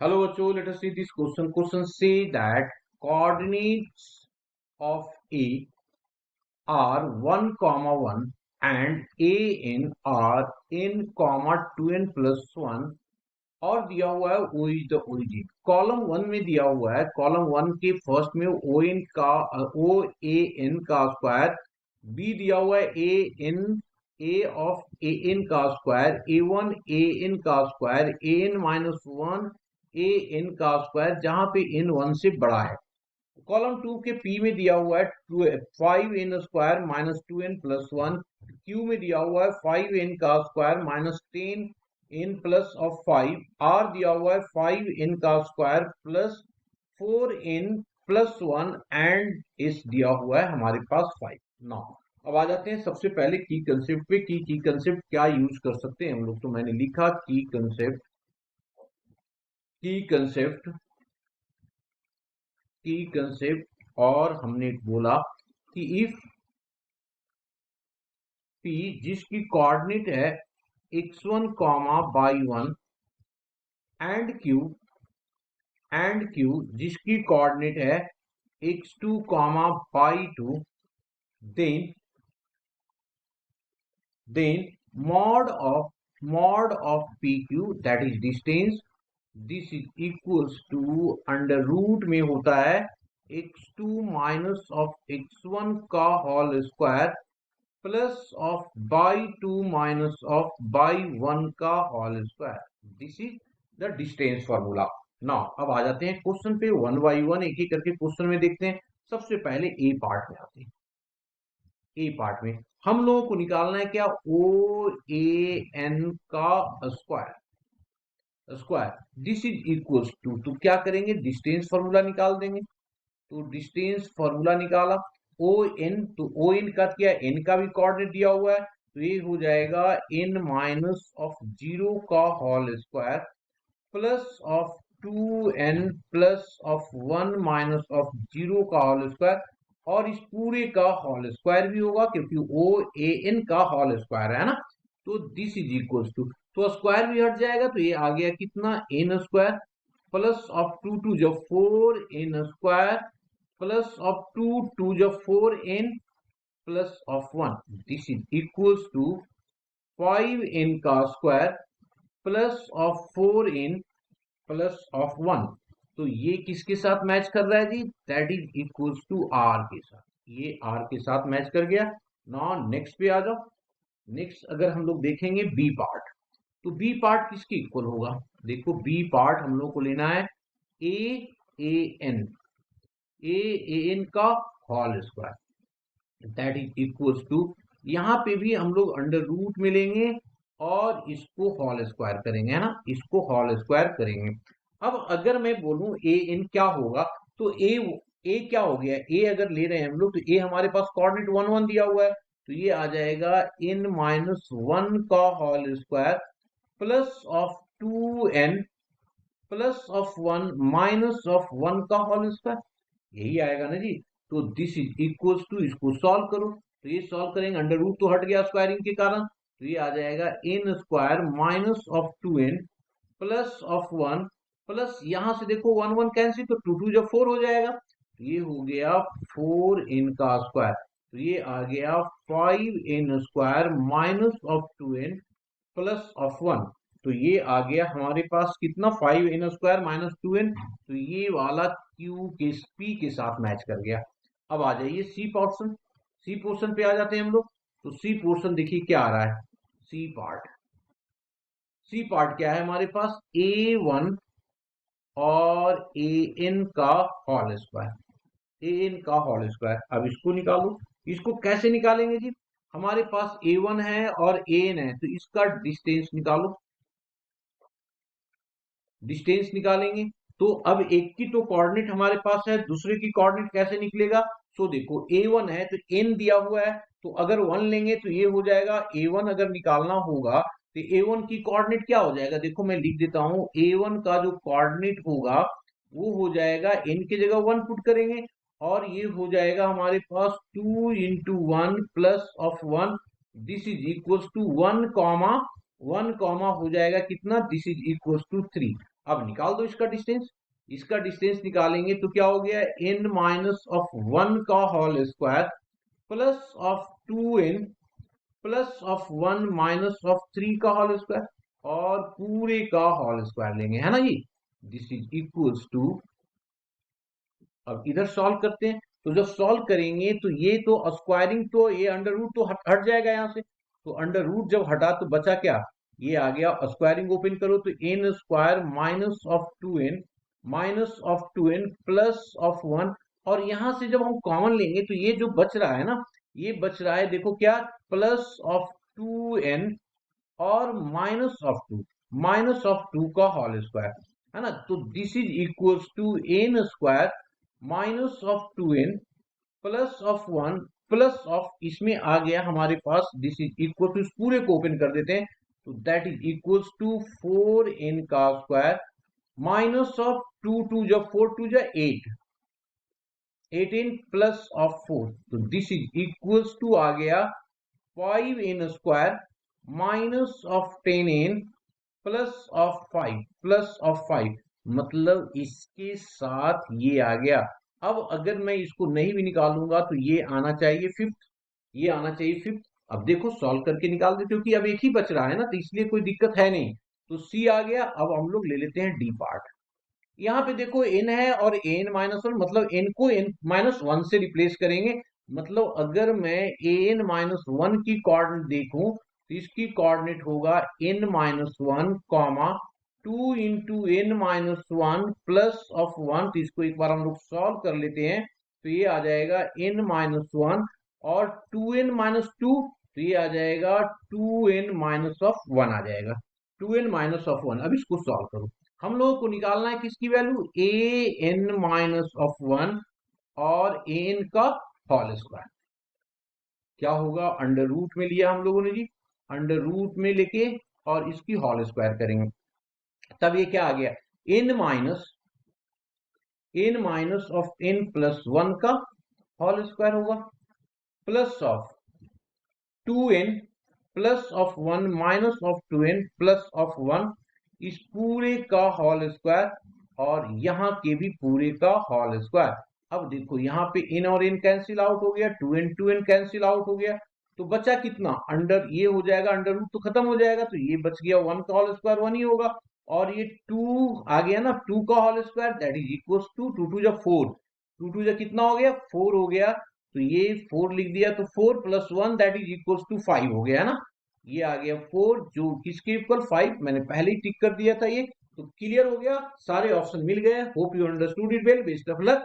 Hello, Acho. Let us see this question. Question say that coordinates of A are 1, comma 1 and AN are n, comma 2n plus 1 और दिया हुआ है O is the origin. Column one में दिया हुआ है, column one के first में ओ ए एन का स्क्वायर, बी दिया हुआ है ए ऑफ ए एन का square, A one A N का square, A N minus one A N का स्क्वायर, जहां पे एन वन से बड़ा है। कॉलम टू के पी में दिया हुआ है 5n² minus 2n plus 1, Q में दिया हुआ है 5n का square minus 10n plus of 5, R दिया हुआ है 5n का square plus 4n plus 1 and इस दिया हुआ है हमारे पास 5। नौ अब आ जाते हैं सबसे पहले की कंसेप्ट पे। की कंसेप्ट क्या यूज कर सकते हैं हम लोग, तो मैंने लिखा की कंसेप्ट और हमने बोला कि इफ पी जिसकी कोऑर्डिनेट है x1 comma by 1 and Q जिसकी कोऑर्डिनेट है x2 comma by 2, then mod of pq that is distance, this is equals to under root में होता है x2 माइनस ऑफ x1 का whole square plus of by 2 minus of by 1 का whole square. This is the distance formula. Now अब आ जाते हैं question पे, वन बाई वन एक एक करके क्वेश्चन में देखते हैं। सबसे पहले ए पार्ट में आते हैं। ए पार्ट में हम लोगों को निकालना है क्या, ओ ए एन का square this is equals to, तो क्या करेंगे, डिस्टेंस फॉर्मूला निकाल देंगे। तो डिस्टेंस फॉर्मूला निकाला ओ एन, तो ओ एन का क्या, एन का भी कोऑर्डिनेट दिया हुआ है, तो ये हो जाएगा एन माइनस ऑफ 0 का whole square plus of 2n plus of 1 minus of 0 का होल स्क्वायर, और इस पूरे का होल स्क्वायर भी होगा क्योंकि ओ ए एन का होल स्क्वायर है ना। तो दिस इज इक्वल्स टू, तो स्क्वायर भी हट जाएगा, तो ये आ गया कितना, एन स्क्वायर प्लस ऑफ 2 जब 4n स्क्वायर प्लस ऑफ 2 जब 4n plus of 1, this is equals to 5n का square plus of 4n plus of 1। तो ये किसके साथ मैच कर रहा है जी, that is equals to R के साथ, ये आर के साथ मैच कर गया। नाउ नेक्स्ट पे आ जाओ। नेक्स्ट अगर हम लोग देखेंगे बी पार्ट, तो बी पार्ट किसके इक्वल होगा, देखो बी पार्ट हम लोग को लेना है A A N, A N का whole square that is equals to, यहाँ पे भी हम लोग अंडर रूट में लेंगे और इसको होल स्क्वायर करेंगे, है ना, इसको होल स्क्वायर करेंगे। अब अगर मैं बोलूं ए एन क्या होगा, तो ए क्या हो गया, ए अगर ले रहे हैं हम लोग तो ए हमारे पास कोऑर्डिनेट 1 1 दिया हुआ है, तो ये आ जाएगा इन माइनस 1 का whole square plus of 2n plus of 1 minus of 1 का होल स्क्वायर, यही आएगा ना जी। तो दिस इज इक्वल्स टू, इसको सॉल्व करो, तो ये सॉल्व करेंगे, अंडर रूट तो हट गया स्क्वायरिंग के कारण, तो ये आ जाएगा N square minus of 2n plus of 1 plus, यहां से देखो 1 1 कैंसिल, तो 2 2 जब 4 हो जाएगा, तो ये हो गया 4n का स्क्वायर, तो ये आ गया 5n square minus of 2n plus of 1। तो ये आ गया हमारे पास कितना, 5n² माइनस 2n, तो ये वाला क्यू के पी के साथ मैच कर गया। अब आ जाइए सी पोर्शन, सी पोर्शन पे आ जाते हैं हम लोग। तो सी पोर्शन देखिए क्या आ रहा है, सी पार्ट, सी पार्ट क्या है हमारे पास, ए वन और ए एन का होल स्क्वायर, ए एन का होल स्क्वायर। अब इसको निकालो, इसको कैसे निकालेंगे जी, हमारे पास ए वन है और ए एन है, तो इसका डिस्टेंस निकालो, डिस्टेंस निकालेंगे। तो अब एक की तो कोऑर्डिनेट हमारे पास है, दूसरे की कोऑर्डिनेट कैसे निकलेगा, सो देखो ए वन है तो एन दिया हुआ है, तो अगर वन लेंगे तो ये हो जाएगा ए वन, अगर निकालना होगा तो ए वन की कोऑर्डिनेट क्या हो जाएगा, देखो मैं लिख देता हूं, ए वन का जो कोऑर्डिनेट होगा वो हो जाएगा, एन की जगह वन पुट करेंगे, और ये हो जाएगा हमारे पास 2 into one plus of 1, this is equals to 1 comma हो जाएगा कितना, दिस इज इक्वल्स टू 3। अब निकाल दो इसका डिस्टेंस। इसका डिस्टेंस निकालेंगे तो क्या हो गया, n माइनस ऑफ 1 का whole square plus of 2n plus of 1 minus of 3 का होल स्क्वायर और पूरे का होल स्क्वायर लेंगे, है ना जी। दिस इज इक्वल्स टू, अब इधर सॉल्व करते हैं। तो जब सॉल्व करेंगे तो ये तो स्क्वायरिंग, तो ये अंडर रूट तो हट जाएगा यहाँ से। तो अंडर रूट जब हटा तो बचा क्या, ये आ गया। स्क्वायरिंग ओपन करो तो n square minus of 2n plus of 1, और यहां से जब हम कॉमन लेंगे तो ये जो बच रहा है ना, ये बच रहा है देखो क्या, प्लस ऑफ 2n और माइनस ऑफ 2 का होल स्क्वायर, है ना। तो this is equals to n square minus of 2n plus of 1 plus of, इसमें आ गया हमारे पास, दिस इज इक्वल टू, इस पूरे को ओपन कर देते हैं तो that is equals to 4n का स्क्वायर माइनस ऑफ 2 जब 4 2 जा 18 प्लस ऑफ 4, तो दिस इज इक्वल्स टू आ गया 5n square minus of 10n plus of 5, मतलब इसके साथ ये आ गया। अब अगर मैं इसको नहीं भी निकालूंगा तो ये आना चाहिए फिफ्थ, ये आना चाहिए फिफ्थ। अब देखो सॉल्व करके निकाल दे, क्योंकि अब एक ही बच रहा है ना, तो इसलिए कोई दिक्कत है नहीं। तो सी आ गया। अब हम लोग ले लेते हैं डी पार्ट। यहाँ पे देखो n है और n माइनस 1, मतलब n को n माइनस 1 से रिप्लेस करेंगे। मतलब अगर मैं an माइनस 1 की कोऑर्डिनेट देखूं तो इसकी कोऑर्डिनेट होगा n minus 1 comma 2 into n minus 1 plus of 1। तो इसको एक बार हम लोग सॉल्व कर लेते हैं तो ये आ जाएगा n माइनस 1 और 2n माइनस 2, तो ये आ जाएगा 2n माइनस ऑफ 1 आ जाएगा, 2n माइनस ऑफ 1। अब इसको सॉल्व करो, हम लोगों को निकालना है किसकी value, A N minus of 1 और ए एन का होल स्क्वायर। क्या होगा, अंडर रूट में लिया हम लोगों ने जी, अंडर रूट में लेके और इसकी होल स्क्वायर करेंगे, तब ये क्या आ गया, N minus of N plus 1 का होल स्क्वायर होगा plus of 2n plus of 1 minus of 2n plus of 1, इस पूरे का होल स्क्वायर और यहाँ के भी पूरे का होल स्क्वायर। अब देखो यहाँ पे n और n कैंसिल आउट हो गया, 2n कैंसिल आउट हो गया, तो बचा कितना, अंडर ये हो जाएगा, अंडर रूट तो खत्म हो जाएगा, तो ये बच गया 1 का होल स्क्वायर 1 ही होगा, और ये 2 आ गया ना, 2 का whole square that is equal to 2 2 जा 4, 2 2 जा कितना हो गया 4 हो गया, तो ये 4 लिख दिया, तो 4 plus 1 that is equal to 5 हो गया, है ना। ये आ गया 4 जो किसके इक्वल 5, मैंने पहले ही टिक कर दिया था ये, तो क्लियर हो गया, सारे ऑप्शन मिल गए। Hope you understood it well, best of luck.